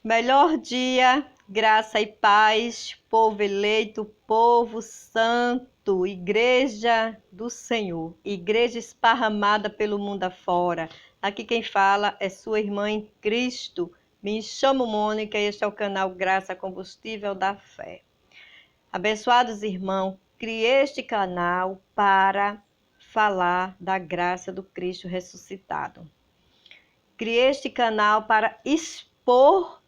Melhor dia, graça e paz, povo eleito, povo santo, igreja do Senhor, igreja esparramada pelo mundo afora. Aqui quem fala é sua irmã em Cristo. Me chamo Mônica e este é o canal Graça Combustível da Fé. Abençoados irmãos, criei este canal para falar da graça do Cristo ressuscitado. Criei este canal para expor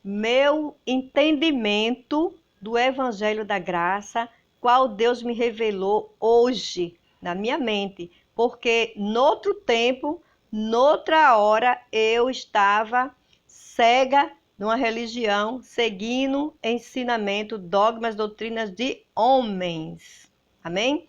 meu entendimento do Evangelho da Graça, qual Deus me revelou hoje na minha mente, porque noutro tempo, noutra hora, eu estava cega numa religião, seguindo ensinamento, dogmas, doutrinas de homens. Amém?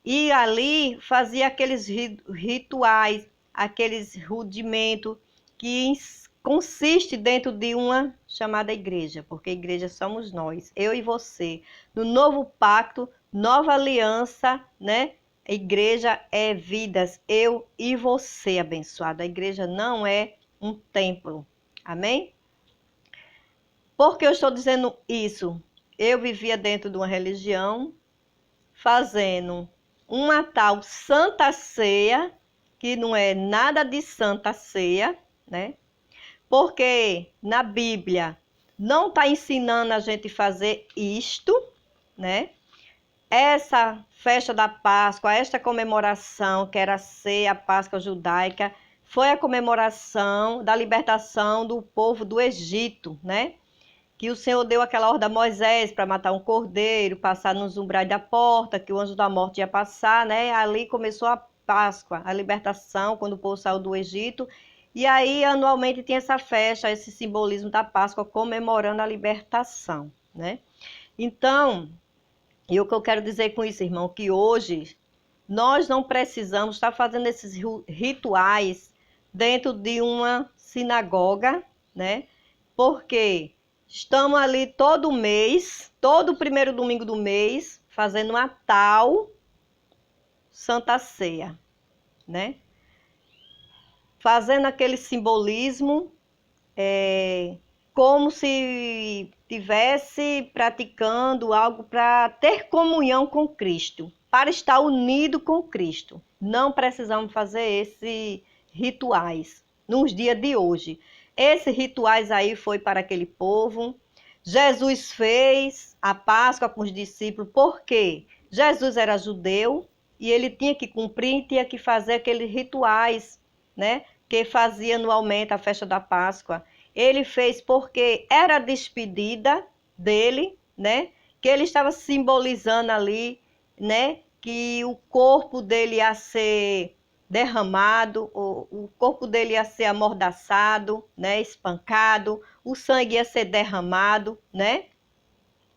E ali fazia aqueles rituais, aqueles rudimentos que consiste dentro de uma chamada igreja, porque igreja somos nós, eu e você. No novo pacto, nova aliança, né? A igreja é vidas, eu e você, abençoado. A igreja não é um templo. Amém? Por que eu estou dizendo isso? Eu vivia dentro de uma religião, fazendo uma tal Santa Ceia, que não é nada de Santa Ceia, né? Porque na Bíblia não está ensinando a gente fazer isto, né? Essa festa da Páscoa, esta comemoração, que era a ceia, a Páscoa judaica, foi a comemoração da libertação do povo do Egito, né? Que o Senhor deu aquela ordem a Moisés para matar um cordeiro, passar nos umbrais da porta, que o anjo da morte ia passar, né? Ali começou a Páscoa, a libertação, quando o povo saiu do Egito. E aí, anualmente, tinha essa festa, esse simbolismo da Páscoa, comemorando a libertação, né? Então, e o que eu quero dizer com isso, irmão, que hoje nós não precisamos estar fazendo esses rituais dentro de uma sinagoga, né? Porque estamos ali todo mês, todo primeiro domingo do mês, fazendo uma tal Santa Ceia, né? Fazendo aquele simbolismo, como se tivesse praticando algo para ter comunhão com Cristo, para estar unido com Cristo. Não precisamos fazer esses rituais nos dias de hoje. Esses rituais aí foi para aquele povo. Jesus fez a Páscoa com os discípulos, porque Jesus era judeu e ele tinha que cumprir, tinha que fazer aqueles rituais, né? Que fazia anualmente a festa da Páscoa. Ele fez porque era a despedida dele, né? Que ele estava simbolizando ali, né? Que o corpo dele ia ser derramado, o corpo dele ia ser amordaçado, né? Espancado, o sangue ia ser derramado, né?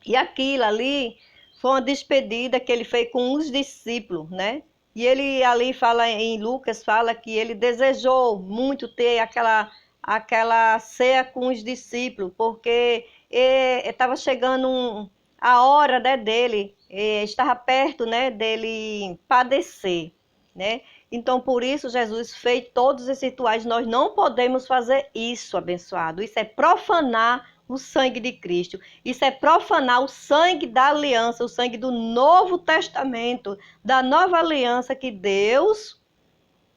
E aquilo ali foi uma despedida que ele fez com os discípulos, né? E ele ali fala, em Lucas, fala que ele desejou muito ter aquela ceia com os discípulos, porque estava chegando a hora, né, dele, estava perto, né, dele padecer, né? Então, por isso, Jesus fez todos esses rituais. Nós não podemos fazer isso, abençoado. Isso é profanar o sangue de Cristo. Isso é profanar o sangue da aliança, o sangue do Novo Testamento, da nova aliança que Deus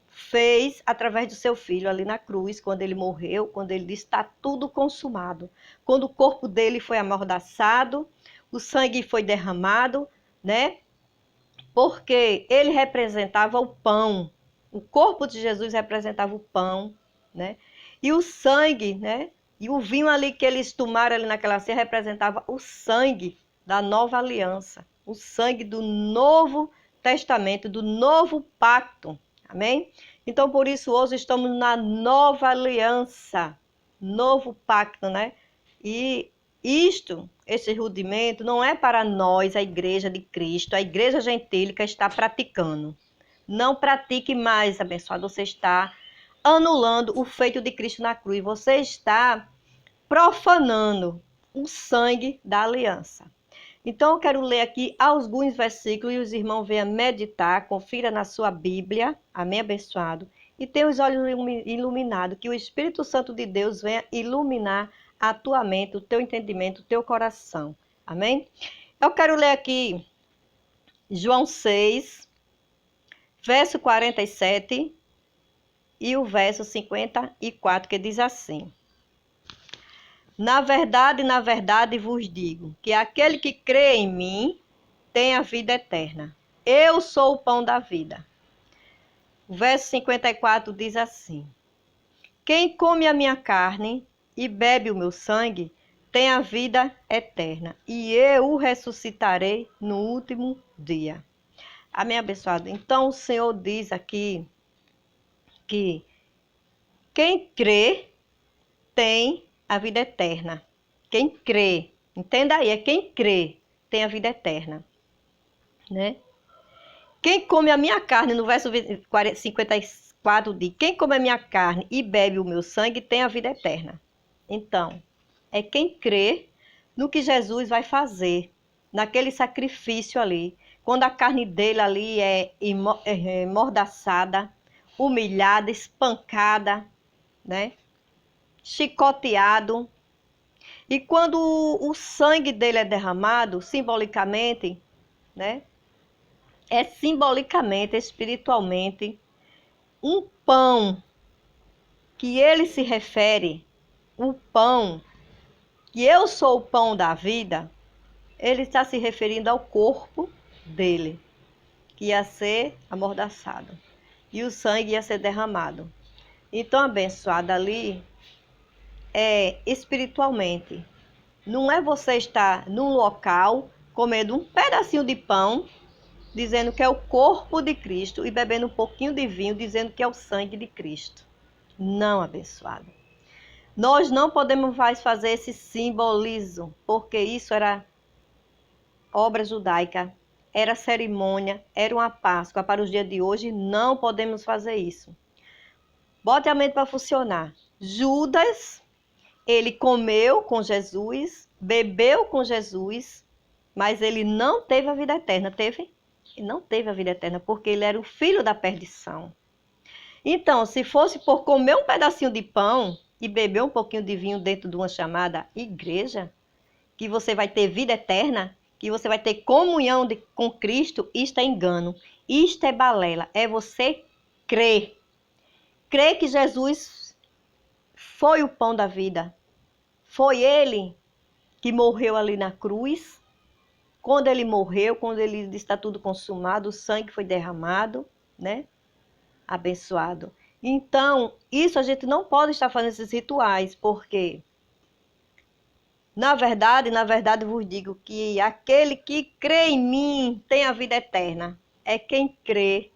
fez através do seu filho ali na cruz, quando ele morreu, quando ele disse: está tudo consumado. Quando o corpo dele foi amordaçado, o sangue foi derramado, né? Porque ele representava o pão. O corpo de Jesus representava o pão, né? E o sangue, né? E o vinho ali que eles tomaram ali naquela ceia representava o sangue da nova aliança, o sangue do Novo Testamento, do novo pacto. Amém? Então, por isso, hoje estamos na nova aliança, novo pacto, né? E esse rudimento, não é para nós, a igreja de Cristo, a igreja gentílica está praticando. Não pratique mais, abençoado. Você está anulando o feito de Cristo na cruz. Você está profanando o sangue da aliança. Então, eu quero ler aqui alguns versículos e os irmãos venham meditar, confira na sua Bíblia, amém, abençoado, e tenha os olhos iluminados, que o Espírito Santo de Deus venha iluminar a tua mente, o teu entendimento, o teu coração. Amém? Eu quero ler aqui João 6, verso 47 e o verso 54, que diz assim: na verdade vos digo, que aquele que crê em mim tem a vida eterna. Eu sou o pão da vida. O verso 54 diz assim: quem come a minha carne e bebe o meu sangue tem a vida eterna, e eu o ressuscitarei no último dia. Amém, abençoado? Então o Senhor diz aqui que quem crê tem a vida eterna. Quem crê, entenda aí, é quem crê tem a vida eterna, né? Quem come a minha carne, no verso 54 diz, quem come a minha carne e bebe o meu sangue tem a vida eterna. Então, é quem crê no que Jesus vai fazer, naquele sacrifício ali, quando a carne dele ali é mordaçada, humilhada, espancada, né? Chicoteado. E quando o sangue dele é derramado, simbolicamente, né? É simbolicamente, espiritualmente, um pão que ele se refere, o pão, que eu sou o pão da vida, ele está se referindo ao corpo dele, que ia ser amordaçado. E o sangue ia ser derramado. Então, abençoado ali é espiritualmente. Não é você estar num local comendo um pedacinho de pão, dizendo que é o corpo de Cristo, e bebendo um pouquinho de vinho, dizendo que é o sangue de Cristo. Não, abençoado. Nós não podemos mais fazer esse simbolismo, porque isso era obra judaica, era cerimônia, era uma Páscoa. Para os dias de hoje, não podemos fazer isso. Bote a mente para funcionar. Judas, ele comeu com Jesus, bebeu com Jesus, mas ele não teve a vida eterna, teve? Ele não teve a vida eterna, porque ele era o filho da perdição. Então, se fosse por comer um pedacinho de pão e beber um pouquinho de vinho dentro de uma chamada igreja, que você vai ter vida eterna, que você vai ter comunhão com Cristo, isto é engano, isto é balela, é você crer. Crer que Jesus foi o pão da vida, foi ele que morreu ali na cruz. Quando ele morreu, quando ele disse está tudo consumado, o sangue foi derramado, né? Abençoado. Então, isso a gente não pode estar fazendo esses rituais, porque, na verdade vos digo que aquele que crê em mim tem a vida eterna. É quem crê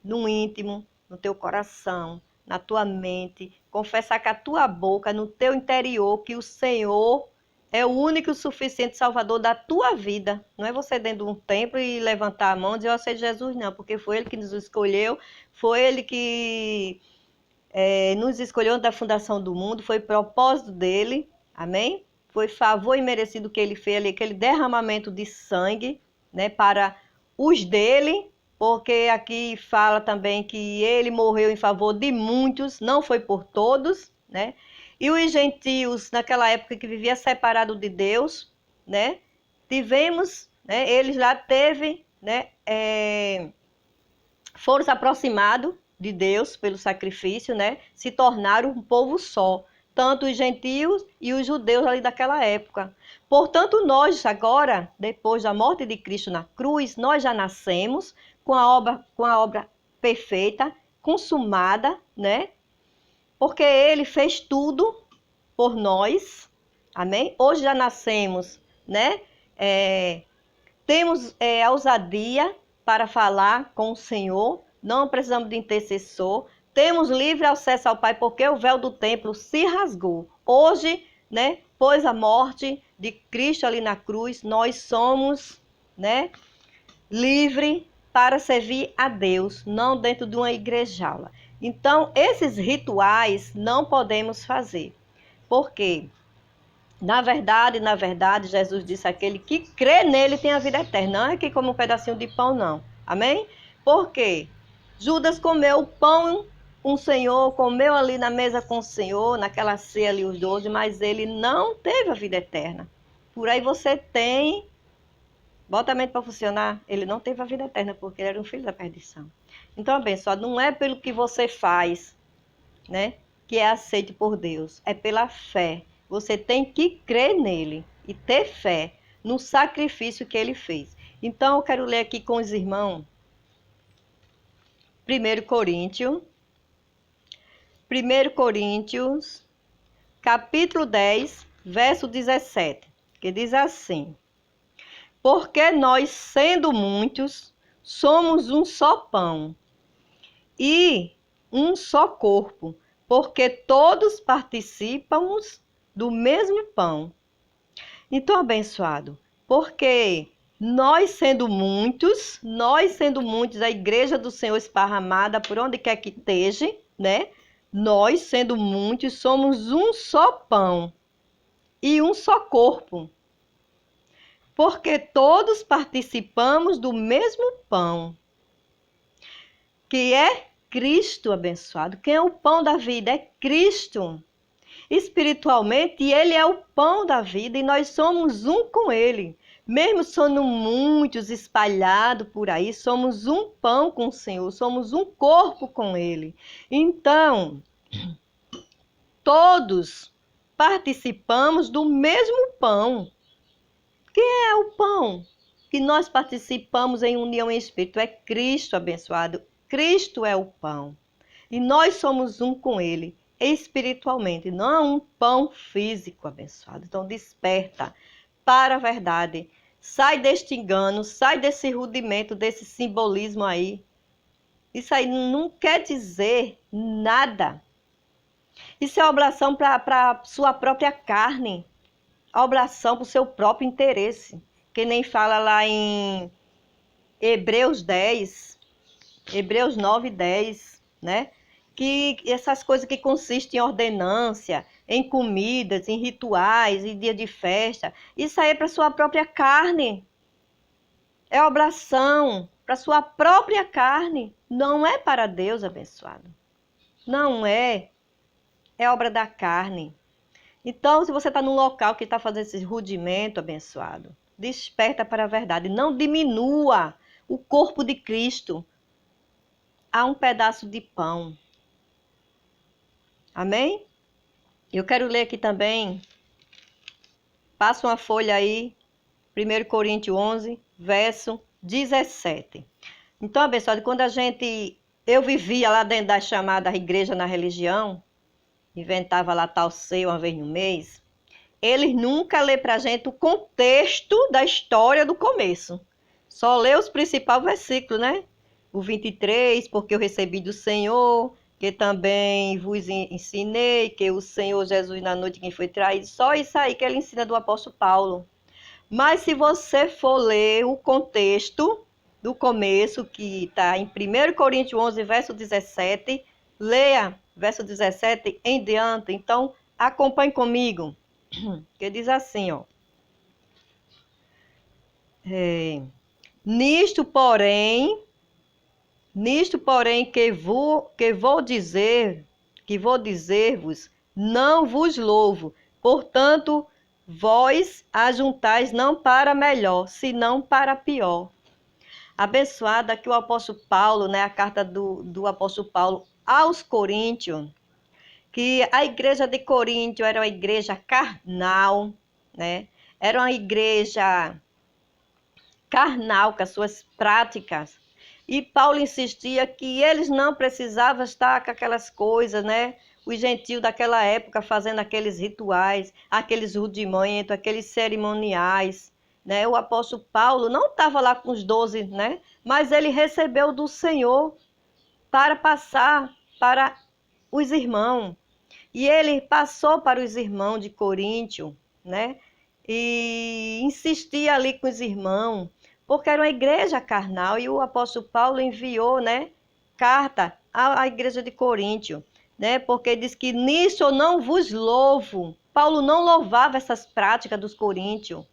no íntimo, no teu coração, na tua mente, confessar com a tua boca, no teu interior, que o Senhor é o único e suficiente Salvador da tua vida. Não é você dentro de um templo e levantar a mão e dizer, eu sei de Jesus, não, porque foi Ele que nos escolheu, foi Ele que nos escolheu da fundação do mundo, foi propósito dEle, amém? Foi favor e merecido que Ele fez ali, aquele derramamento de sangue, né, para os dEle, porque aqui fala também que Ele morreu em favor de muitos, não foi por todos, né? E os gentios, naquela época que vivia separado de Deus, né? Tivemos, né? Eles lá foram se aproximados de Deus pelo sacrifício, né? Se tornaram um povo só, tanto os gentios e os judeus ali daquela época. Portanto, nós agora, depois da morte de Cristo na cruz, nós já nascemos com a obra perfeita, consumada, né? Porque ele fez tudo por nós, amém? Hoje já nascemos, né? Temos a ousadia para falar com o Senhor, não precisamos de intercessor, temos livre acesso ao Pai, porque o véu do templo se rasgou. Hoje, né? Pois a morte de Cristo ali na cruz, nós somos, né? Livre para servir a Deus, não dentro de uma igrejaula. Então, esses rituais não podemos fazer. Por quê? Na verdade, Jesus disse aquele que crê nele tem a vida eterna. Não é que come um pedacinho de pão, não. Amém? Por quê? Judas comeu o pão com o Senhor, comeu ali na mesa com o Senhor, naquela ceia ali os 12, mas ele não teve a vida eterna. Por aí você tem, bota a mente para funcionar, ele não teve a vida eterna, porque ele era um filho da perdição. Então, abençoado, não é pelo que você faz, né, que é aceito por Deus, é pela fé. Você tem que crer nele e ter fé no sacrifício que ele fez. Então, eu quero ler aqui com os irmãos, 1 Coríntios, capítulo 10, verso 17, que diz assim: porque nós, sendo muitos, somos um só pão e um só corpo, porque todos participamos do mesmo pão. Então, abençoado, porque nós sendo muitos, a igreja do Senhor esparramada por onde quer que esteja, né? Nós sendo muitos, somos um só pão e um só corpo, porque todos participamos do mesmo pão, que é Cristo, abençoado. Quem é o pão da vida? É Cristo. Espiritualmente, ele é o pão da vida e nós somos um com ele. Mesmo sendo muitos espalhados por aí, somos um pão com o Senhor, somos um corpo com ele. Então, todos participamos do mesmo pão. Quem é o pão que nós participamos em união em espírito? É Cristo, abençoado. Cristo é o pão. E nós somos um com ele, espiritualmente, não é um pão físico, abençoado. Então, desperta para a verdade. Sai deste engano, sai desse rudimento, desse simbolismo aí. Isso aí não quer dizer nada. Isso é oblação para a sua própria carne. A oblação para o seu próprio interesse. Que nem fala lá em Hebreus 10, Hebreus 9, 10, né? Que essas coisas que consistem em ordenância, em comidas, em rituais, em dia de festa, isso aí é para sua própria carne. É oblação para sua própria carne. Não é para Deus, abençoado. Não é. É obra da carne. Então, se você está num local que está fazendo esse rudimento, abençoado, desperta para a verdade. Não diminua o corpo de Cristo a um pedaço de pão. Amém? Eu quero ler aqui também. Passa uma folha aí. 1 Coríntios 11, verso 17. Então, abençoado, quando eu vivia lá dentro da chamada igreja na religião, inventava lá tal ceia uma vez no mês, eles nunca lê pra gente o contexto da história do começo. Só lê os principais versículos, né? O 23, porque eu recebi do Senhor, que também vos ensinei, que o Senhor Jesus na noite quem foi traído. Só isso aí que ele ensina do apóstolo Paulo. Mas se você for ler o contexto do começo, que está em 1 Coríntios 11, verso 17, leia verso 17 em diante. Então, acompanhe comigo, que diz assim, ó. Nisto, porém, que vou dizer-vos, não vos louvo. Portanto, vós ajuntais não para melhor, senão para pior. Abençoada que o apóstolo Paulo, né, a carta do apóstolo Paulo aos Coríntios, que a igreja de Coríntio era uma igreja carnal, né? Era uma igreja carnal com as suas práticas. E Paulo insistia que eles não precisavam estar com aquelas coisas, né? Os gentios daquela época fazendo aqueles rituais, aqueles rudimentos, aqueles cerimoniais, né? O apóstolo Paulo não estava lá com os 12, né? Mas ele recebeu do Senhor para passar para os irmãos. E ele passou para os irmãos de Coríntio, né? E insistia ali com os irmãos, porque era uma igreja carnal, e o apóstolo Paulo enviou, né, carta à igreja de Coríntio, né, porque diz que nisso eu não vos louvo. Paulo não louvava essas práticas dos coríntios.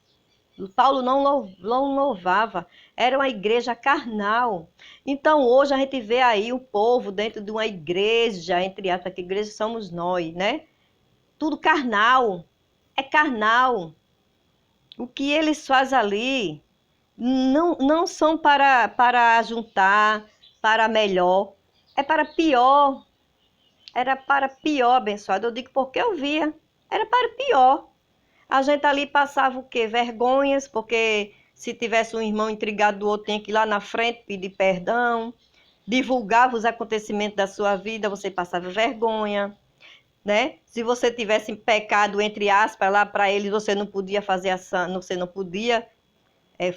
Paulo não louvava, era uma igreja carnal. Então hoje a gente vê aí o povo dentro de uma igreja, entre aspas, que igreja somos nós, né? Tudo carnal, é carnal. O que eles fazem ali não são para juntar, para melhor, é para pior. Era para pior, abençoado. Eu digo porque eu via, era para pior. A gente ali passava o quê? Vergonhas, porque se tivesse um irmão intrigado do outro, tinha que ir lá na frente pedir perdão, divulgava os acontecimentos da sua vida, você passava vergonha, né? Se você tivesse pecado, entre aspas, lá para eles, você não podia fazer você não podia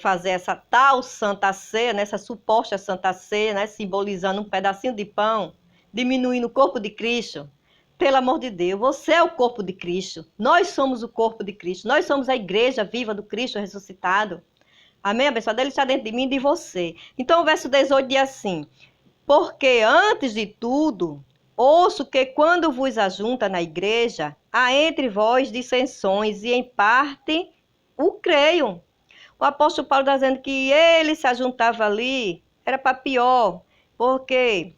fazer essa tal Santa Ceia, né? Essa suposta Santa Ceia, né? Simbolizando um pedacinho de pão, diminuindo o corpo de Cristo. Pelo amor de Deus, você é o corpo de Cristo. Nós somos o corpo de Cristo. Nós somos a igreja viva do Cristo ressuscitado. Amém, abençoado? Ele está dentro de mim e de você. Então o verso 18 diz assim: porque antes de tudo, ouço que quando vos ajunta na igreja, há entre vós dissensões, e em parte o creio. O apóstolo Paulo está dizendo que ele se ajuntava ali, era para pior, porque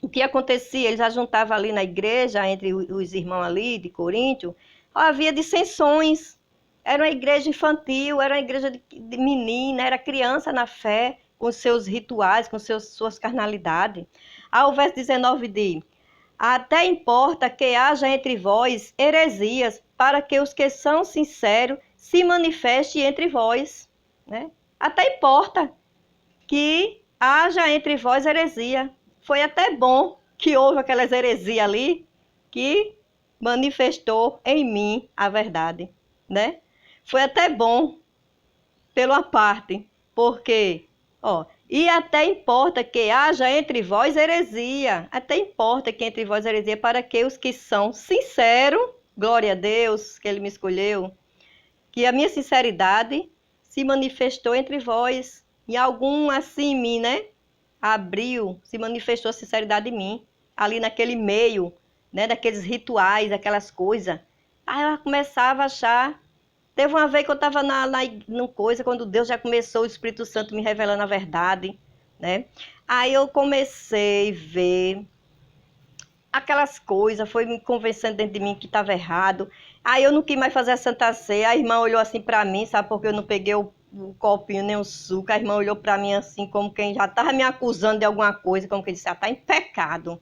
o que acontecia? Eles ajuntavam ali na igreja, entre os irmãos ali de Coríntio, havia dissensões. Era uma igreja infantil, era uma igreja de menina, era criança na fé, com seus rituais, com suas carnalidades. Aí o verso 19 diz: até importa que haja entre vós heresias, para que os que são sinceros se manifestem entre vós. Né? Até importa que haja entre vós heresia. Foi até bom que houve aquelas heresias ali, que manifestou em mim a verdade, né? Foi até bom, pela parte, porque, e até importa que haja entre vós heresia, até importa que entre vós heresia, para que os que são sinceros, glória a Deus, que Ele me escolheu, que a minha sinceridade se manifestou entre vós, e algum assim em mim, né? Abriu, se manifestou a sinceridade em mim, ali naquele meio, né? Daqueles rituais, aquelas coisas. Aí eu começava a achar. Teve uma vez que eu estava numa coisa, quando Deus já começou, o Espírito Santo me revelando a verdade, né? Aí eu comecei a ver aquelas coisas, foi me convencendo dentro de mim que estava errado. Aí eu não quis mais fazer a Santa Ceia. A irmã olhou assim para mim, sabe, porque eu não peguei o copinho nem o suco. A irmã olhou para mim assim, como quem já estava me acusando de alguma coisa, como quem disse, está em pecado.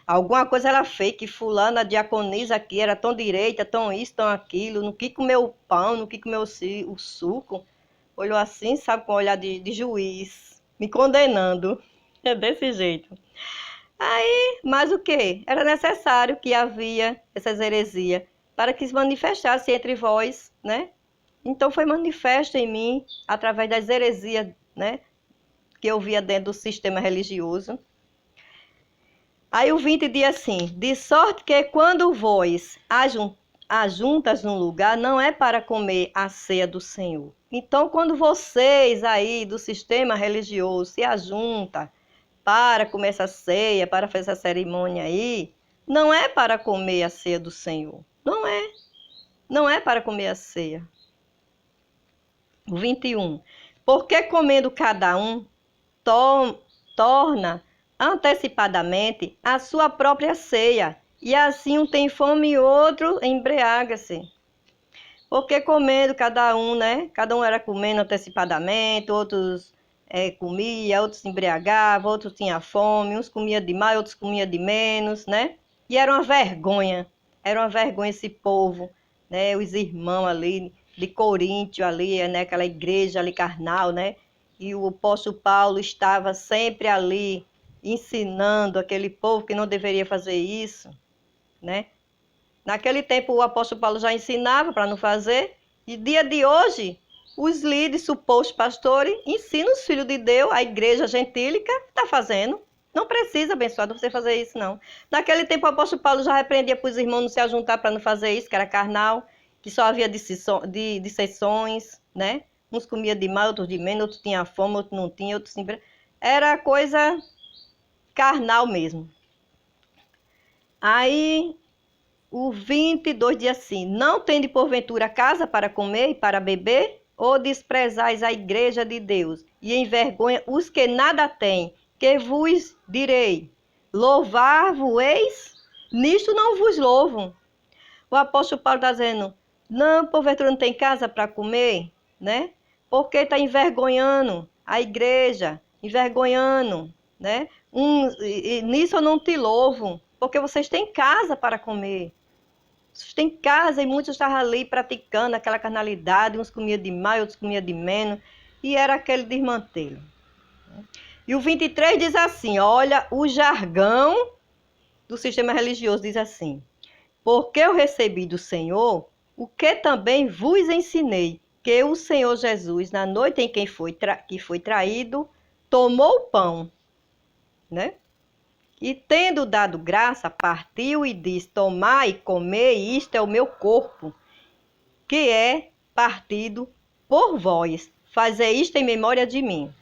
Alguma coisa ela fez, que fulana, a diaconisa aqui, era tão direita, tão isso, tão aquilo, não quis comer o pão, não quis comer o suco. Olhou assim, sabe, com um olhar de juiz, me condenando. É desse jeito. Aí, mas o quê? Era necessário que havia essas heresias para que se manifestasse entre vós, né? Então foi manifesto em mim, através das heresias, né? Que eu via dentro do sistema religioso. Aí o 20 diz assim: de sorte que quando vós ajuntas num lugar, não é para comer a ceia do Senhor. Então, quando vocês aí do sistema religioso se ajuntam para comer essa ceia, para fazer essa cerimônia aí, não é para comer a ceia do Senhor. Não é. Não é para comer a ceia. O 21. Porque comendo cada um, torna antecipadamente a sua própria ceia, e assim um tem fome e outro embriaga-se. Porque comendo cada um, né? Cada um era comendo antecipadamente, outros comia, outros se embriagavam, outros tinham fome, uns comiam demais, outros comiam de menos, né? E era uma vergonha esse povo, né? Os irmãos ali de Coríntio ali, né? Aquela igreja ali carnal, né? E o apóstolo Paulo estava sempre ali ensinando aquele povo que não deveria fazer isso, né? Naquele tempo o apóstolo Paulo já ensinava para não fazer, e dia de hoje os líderes, supostos pastores, ensinam os filhos de Deus, a igreja gentílica, está fazendo. Não precisa, abençoado, você fazer isso, não. Naquele tempo o apóstolo Paulo já repreendia para os irmãos não se ajuntar para não fazer isso, que era carnal, que só havia dissensões, né? Uns comiam de mais, outros de menos, outros tinham fome, outros não tinham, outros sempre. Era coisa carnal mesmo. Aí o 22 diz assim: não tende porventura casa para comer e para beber? ou desprezais a igreja de Deus, e envergonha os que nada têm, que vos direi, louvar-vos-eis? Nisto não vos louvo. O apóstolo Paulo está dizendo, não, porventura não tem casa para comer, né? Porque está envergonhando a igreja, envergonhando, né? Nisso eu não te louvo, porque vocês têm casa para comer. Vocês têm casa e muitos estavam ali praticando aquela carnalidade, uns comiam de mais, outros comiam de menos, e era aquele desmantelo. E o 23 diz assim, olha, o jargão do sistema religioso diz assim, porque eu recebi do Senhor o que também vos ensinei, que o Senhor Jesus, na noite em que foi traído, tomou o pão, né? E tendo dado graça, partiu e disse, tomai e comei, isto é o meu corpo, que é partido por vós. Fazei isto em memória de mim.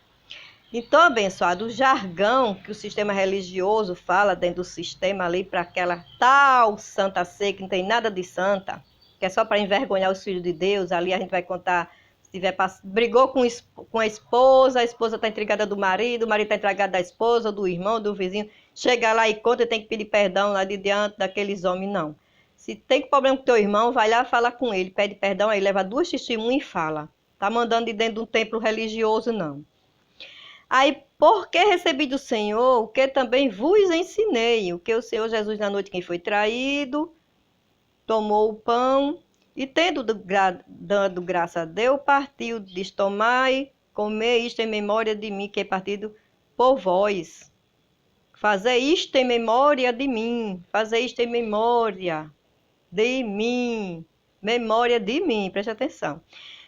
Então, abençoado, o jargão que o sistema religioso fala dentro do sistema ali para aquela tal santa ceia, que não tem nada de santa, que é só para envergonhar os filhos de Deus, ali a gente vai contar, se tiver brigou com a esposa está entregada do marido, o marido está entregado da esposa, do irmão, do vizinho, chega lá e conta e tem que pedir perdão lá de diante daqueles homens, não. Se tem problema com teu irmão, vai lá falar com ele, pede perdão, aí leva 2 testemunhas e fala. Tá mandando de dentro de um templo religioso, não. Aí, porque recebi do Senhor, o que também vos ensinei, o que o Senhor Jesus, na noite em que foi traído, tomou o pão, e tendo dado graça a Deus, partiu, diz, tomai, comei isto em memória de mim, que é partido por vós. Fazer isto em memória de mim, fazer isto em memória de mim, memória de mim, preste atenção.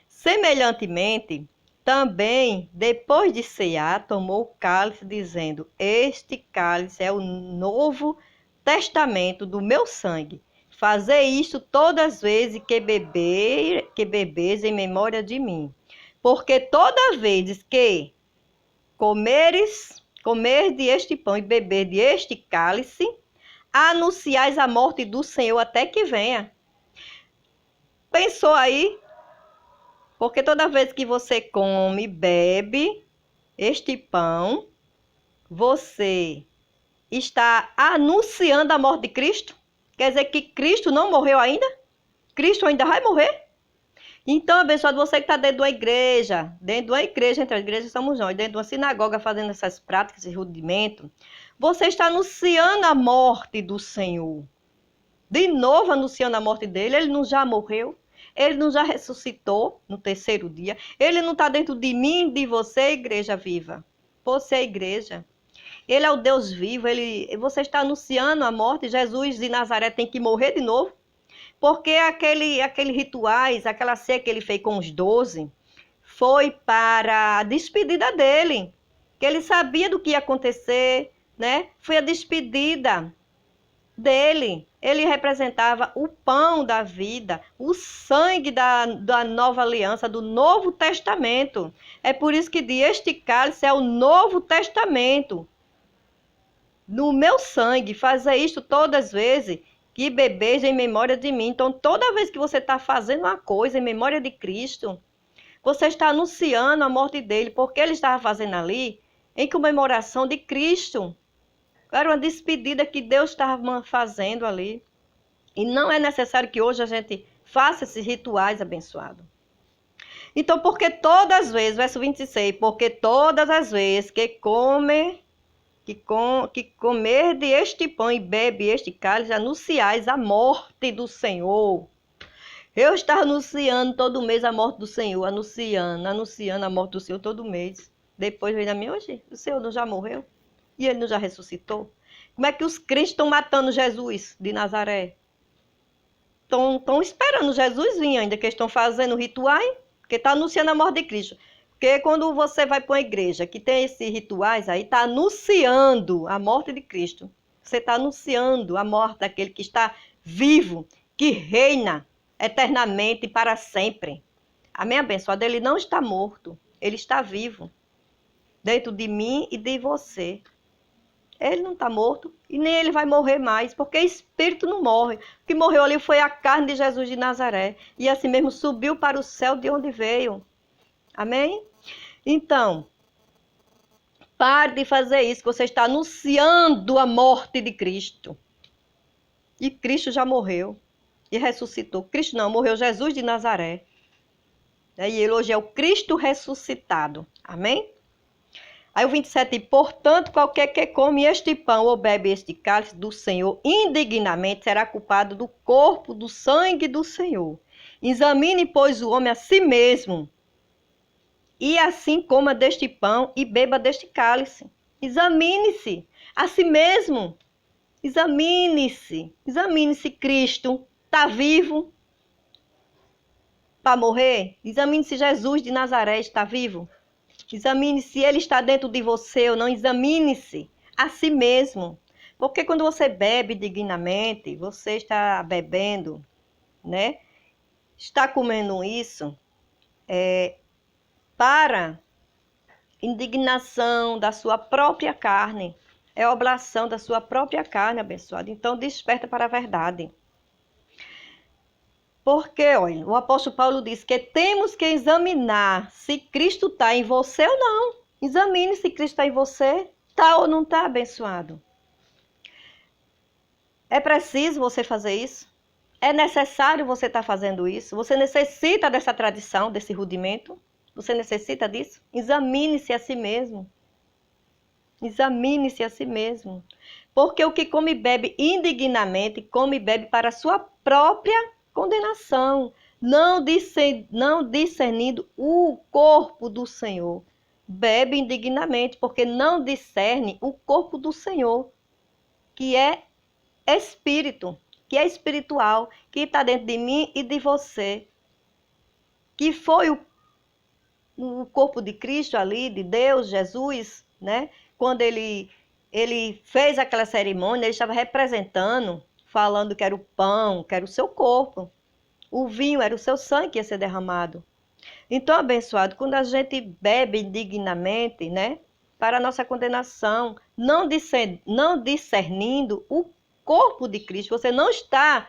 Semelhantemente, também, depois de cear, tomou o cálice, dizendo, este cálice é o novo testamento do meu sangue. Fazer isto todas as vezes que bebeis em memória de mim. Porque toda vez que comerdes este pão e beberdes este cálice, anunciais a morte do Senhor até que venha. Pensou aí? Porque toda vez que você come e bebe este pão, você está anunciando a morte de Cristo? Quer dizer que Cristo não morreu ainda? Cristo ainda vai morrer? Então, abençoado, você que está dentro de uma igreja, entre as igrejas somos nós, dentro de uma sinagoga fazendo essas práticas, esse rudimento, você está anunciando a morte do Senhor. De novo anunciando a morte dele, ele não já morreu? Ele não já ressuscitou no 3º dia? Ele não está dentro de mim, de você, igreja viva? Você é igreja. Ele é o Deus vivo. Você está anunciando a morte. Jesus de Nazaré tem que morrer de novo. Porque aquele rituais, aquela ceia que ele fez com os 12, foi para a despedida dele. Que ele sabia do que ia acontecer, né? Foi a despedida dele. Ele representava o pão da vida, o sangue da nova aliança, do Novo Testamento. É por isso que diz, este cálice é o Novo Testamento. No meu sangue, fazer isto todas as vezes que bebeis em memória de mim. Então, toda vez que você está fazendo uma coisa em memória de Cristo, você está anunciando a morte dele, porque ele estava fazendo ali em comemoração de Cristo. Era uma despedida que Deus estava fazendo ali. E não é necessário que hoje a gente faça esses rituais abençoados. Então, porque todas as vezes, verso 26, porque todas as vezes que comer de este pão e bebe este cálice, anunciais a morte do Senhor. Eu estava anunciando todo mês a morte do Senhor, anunciando a morte do Senhor todo mês. Depois veio a mim, hoje, o Senhor não já morreu? E ele não já ressuscitou? Como é que os crentes estão matando Jesus de Nazaré? Estão esperando Jesus vir ainda, que eles estão fazendo rituais, que está anunciando a morte de Cristo. Porque quando você vai para uma igreja que tem esses rituais aí, está anunciando a morte de Cristo. Você está anunciando a morte daquele que está vivo, que reina eternamente e para sempre. Amém, abençoado? Ele não está morto, ele está vivo. Dentro de mim e de você. Ele não está morto e nem ele vai morrer mais, porque espírito não morre. O que morreu ali foi a carne de Jesus de Nazaré. E assim mesmo subiu para o céu de onde veio. Amém? Então, pare de fazer isso, que você está anunciando a morte de Cristo. E Cristo já morreu e ressuscitou. Cristo não, morreu Jesus de Nazaré. E ele hoje é o Cristo ressuscitado. Amém? Aí o 27, portanto, qualquer que come este pão ou bebe este cálice do Senhor indignamente será culpado do corpo, do sangue do Senhor. Examine, pois, o homem a si mesmo, e assim coma deste pão e beba deste cálice. Examine-se a si mesmo. Examine-se. Examine-se, Cristo está vivo para morrer? Examine-se, Jesus de Nazaré está vivo? Examine se ele está dentro de você ou não. Examine-se a si mesmo. Porque quando você bebe dignamente, você está bebendo, né? Está comendo isso para indignação da sua própria carne. É oblação da sua própria carne, abençoado. Então, desperta para a verdade. Porque, olha, o apóstolo Paulo diz que temos que examinar se Cristo está em você ou não. Examine se Cristo está em você. Está ou não está, abençoado? É preciso você fazer isso? É necessário você estar fazendo isso? Você necessita dessa tradição, desse rudimento? Você necessita disso? Examine-se a si mesmo. Examine-se a si mesmo. Porque o que come e bebe indignamente, come e bebe para a sua própria condenação, não discernindo o corpo do Senhor. Bebe indignamente, porque não discerne o corpo do Senhor, que é espírito, que é espiritual, que está dentro de mim e de você, que foi o corpo de Cristo ali, de Deus, Jesus, né? Quando ele fez aquela cerimônia, ele estava representando, falando que era o pão, que era o seu corpo. O vinho era o seu sangue que ia ser derramado. Então, abençoado, quando a gente bebe indignamente, né? Para a nossa condenação, não discernindo o corpo de Cristo, você não está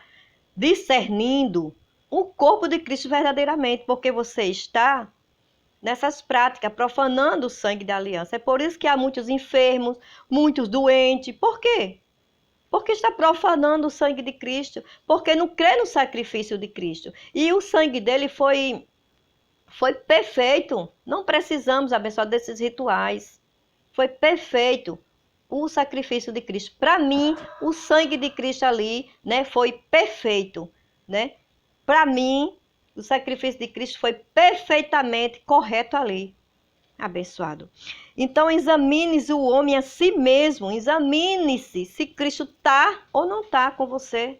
discernindo o corpo de Cristo verdadeiramente, porque você está nessas práticas, profanando o sangue da aliança. É por isso que há muitos enfermos, muitos doentes. Por quê? Porque está profanando o sangue de Cristo, porque não crê no sacrifício de Cristo. E o sangue dele foi perfeito. Não precisamos, abençoar, desses rituais. Foi perfeito o sacrifício de Cristo. Para mim, o sangue de Cristo ali, né, foi perfeito, né? Para mim, o sacrifício de Cristo foi perfeitamente correto ali. Abençoado. Então, examine o homem a si mesmo. Examine-se se Cristo está ou não está com você.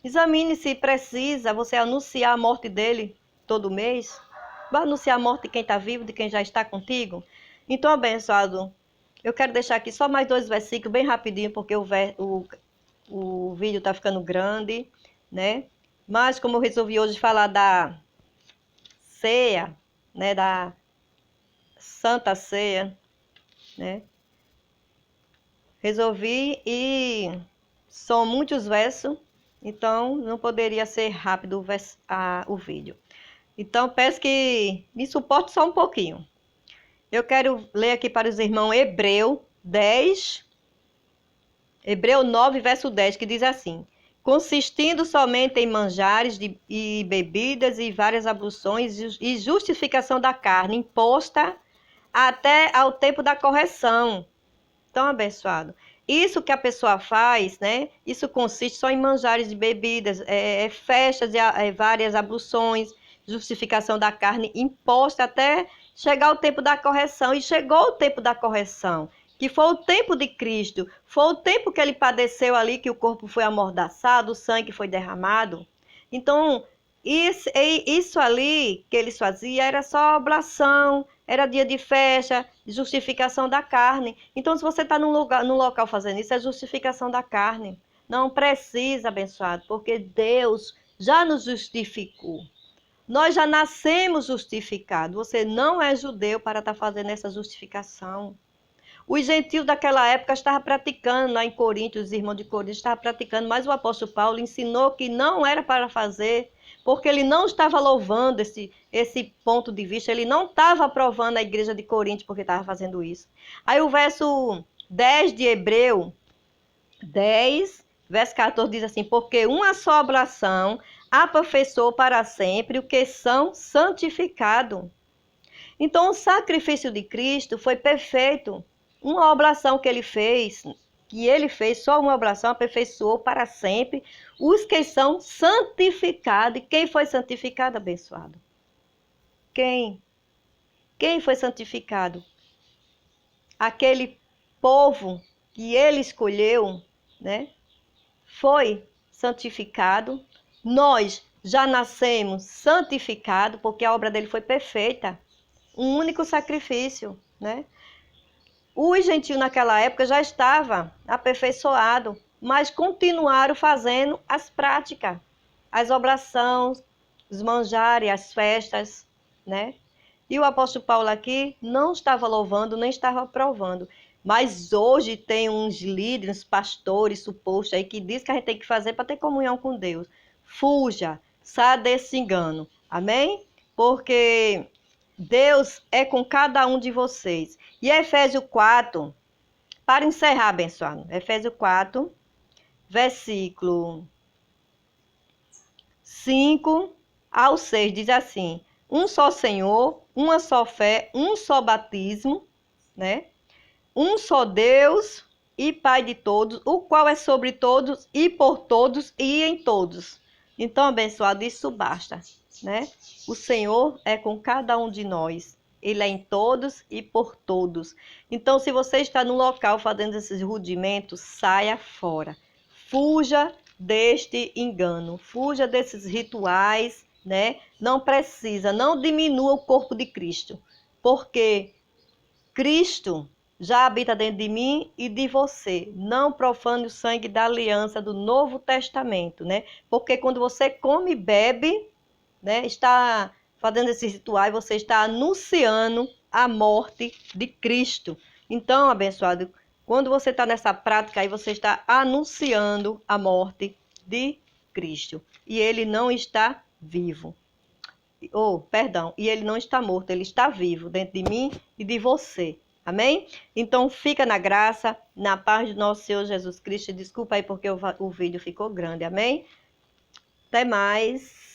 Examine se precisa você anunciar a morte dele todo mês. Vai anunciar a morte de quem está vivo, de quem já está contigo. Então, abençoado, eu quero deixar aqui só mais 2 versículos bem rapidinho, porque o vídeo está ficando grande, né? Mas como eu resolvi hoje falar da ceia, né, da Santa Ceia, né? Resolvi e são muitos versos, então não poderia ser rápido o vídeo. Então peço que me suporte só um pouquinho. Eu quero ler aqui para os irmãos Hebreu 9, verso 10, que diz assim: consistindo somente em manjares e bebidas e várias abluções e justificação da carne imposta até ao tempo da correção. Então, abençoado. Isso que a pessoa faz, né? Isso consiste só em manjares de bebidas, festas e várias abluções, justificação da carne imposta até chegar o tempo da correção. E chegou o tempo da correção, que foi o tempo de Cristo, foi o tempo que ele padeceu ali, que o corpo foi amordaçado, o sangue foi derramado. Então, isso ali que eles faziam era só oblação, era dia de festa, justificação da carne. Então, se você está num local fazendo isso, é justificação da carne. Não precisa, abençoado, porque Deus já nos justificou. Nós já nascemos justificados. Você não é judeu para estar fazendo essa justificação. Os gentios daquela época estavam praticando, lá em Coríntios, os irmãos de Coríntios estavam praticando, mas o apóstolo Paulo ensinou que não era para fazer, porque ele não estava louvando esse ponto de vista, ele não estava aprovando a igreja de Coríntios porque estava fazendo isso. Aí o verso 10 de Hebreu 10, verso 14 diz assim: porque uma só oblação aperfeiçoou para sempre o que são santificados. Então o sacrifício de Cristo foi perfeito. Uma oblação que ele fez, só uma oblação aperfeiçoou para sempre os que são santificados. E quem foi santificado, abençoado? Quem? Quem foi santificado? Aquele povo que ele escolheu, né? Foi santificado. Nós já nascemos santificados, porque a obra dele foi perfeita. Um único sacrifício, né? Os gentios naquela época já estava aperfeiçoado, mas continuaram fazendo as práticas, as oblações, os manjares, as festas, né? E o apóstolo Paulo aqui não estava louvando, nem estava aprovando. Mas hoje tem uns líderes, pastores supostos aí que diz que a gente tem que fazer para ter comunhão com Deus. Fuja, saia desse engano. Amém? Porque Deus é com cada um de vocês. E Efésios 4, para encerrar, abençoado. Efésios 4, versículo 5 ao 6, diz assim: um só Senhor, uma só fé, um só batismo, né? Um só Deus e Pai de todos, o qual é sobre todos e por todos e em todos. Então, abençoado, isso basta, né? O Senhor é com cada um de nós. Ele é em todos e por todos. Então, se você está no local fazendo esses rudimentos, saia fora. Fuja deste engano. Fuja desses rituais, né? Não precisa, não diminua o corpo de Cristo. Porque Cristo já habita dentro de mim e de você. Não profane o sangue da aliança do Novo Testamento, né? Porque quando você come e bebe, né, está fazendo esse ritual, você está anunciando a morte de Cristo. Então, abençoado, quando você está nessa prática aí, você está anunciando a morte de Cristo. E ele não está vivo. E ele não está morto, ele está vivo dentro de mim e de você. Amém? Então fica na graça, na paz do nosso Senhor Jesus Cristo. Desculpa aí porque o vídeo ficou grande. Amém? Até mais.